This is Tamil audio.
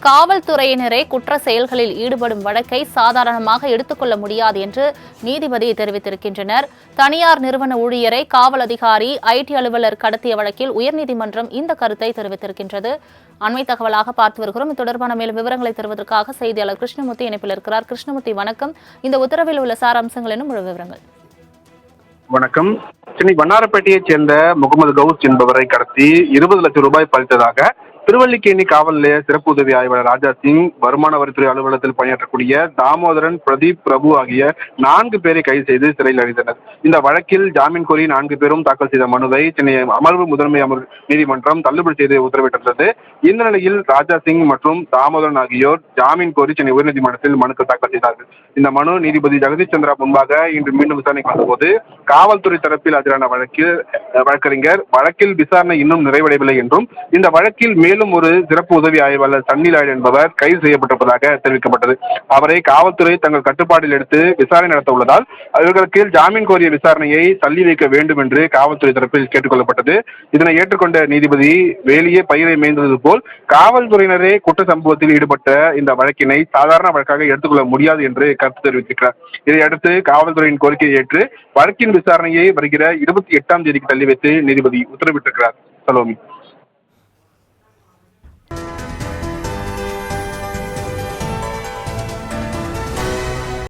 காவல்துறையினரே குற்ற செயல்களில் ஈடுபடும் வழக்கை சாதாரணமாக எடுத்துக்கொள்ள முடியாது என்று நீதிபதி தெரிவித்திருக்கின்றனர். தனியார் நிறுவன ஊழியரை காவல் அதிகாரி ஐடி அலுவலர் கடத்திய வழக்கில் உயர்நீதிமன்றம் இந்த கருத்தை தெரிவித்திருக்கின்றது. அண்மை தகவலாக பார்த்து வருகிறோம். இது தொடர்பான மேலும் விவரங்களை தருவதற்காக செய்தியாளர் கிருஷ்ணமூர்த்தி இணைப்பில் இருக்கிறார். கிருஷ்ணமூர்த்தி, வணக்கம். இந்த உத்தரவில் உள்ள சார் அம்சங்கள் என்னும் முழு விவரங்கள். வணக்கம். சென்னை வண்ணாரப்பேட்டையைச் சேர்ந்த முகமது கவுஸ் என்பவரை கடத்தி 20 லட்சம் ரூபாய் பறித்ததாக திருவல்லிக்கேணி காவல் நிலைய சிறப்பு உதவி ஆய்வாளர் ராஜா சிங், வருமான வரித்துறை அலுவலகத்தில் பணியாற்றக்கூடிய தாமோதரன், பிரதீப், பிரபு ஆகிய 4 பேரை கைது செய்து சிறையில் அடைத்தனர். இந்த வழக்கில் ஜாமீன் கோரி 4 பேரும் தாக்கல் செய்த மனுவை சென்னை அமர்வு முதன்மை நீதிமன்றம் தள்ளுபடி செய்து உத்தரவிட்டிருந்தது. இந்த நிலையில் ராஜா சிங் மற்றும் தாமோதரன் ஆகியோர் ஜாமீன் கோரி சென்னை உயர்நீதிமன்றத்தில் மனுக்கள் தாக்கல் செய்தார்கள். இந்த மனு நீதிபதி ஜெகதீஷ் சந்திரா முன்பாக இன்று மீண்டும் விசாரணைக்கு வந்தபோது காவல்துறை தரப்பில் ஆஜரான வழக்கறிஞர் வழக்கில் விசாரணை இன்னும் நிறைவடையவில்லை என்றும், இந்த வழக்கில் மேலும் ஒரு சிறப்பு உதவி ஆய்வாளர் சன்னி லாய்டு என்பவர் கைது செய்யப்பட்டிருப்பதாக தெரிவிக்கப்பட்டது. அவரை காவல்துறை தங்கள் கட்டுப்பாட்டில் எடுத்து விசாரணை நடத்த உள்ளதால் அவர்களுக்கு ஜாமீன் கோரிய விசாரணையை தள்ளி வைக்க வேண்டும் என்று காவல்துறை தரப்பில் கேட்டுக் கொள்ளப்பட்டது. இதனை ஏற்றுக்கொண்ட நீதிபதி வேலியே பயிரை மேய்ந்தது போல் காவல்துறையினரே குற்ற சம்பவத்தில் ஈடுபட்ட இந்த வழக்கினை சாதாரண வழக்காக எடுத்துக்கொள்ள முடியாது என்று கருத்து தெரிவித்திருக்கிறார். இதையடுத்து காவல்துறையின் கோரிக்கையை ஏற்று வழக்கின் விசாரணையை வருகிற 28ஆம் தேதிக்கு தள்ளி வைத்து நீதிபதி உத்தரவிட்டிருக்கிறார். சலோமி.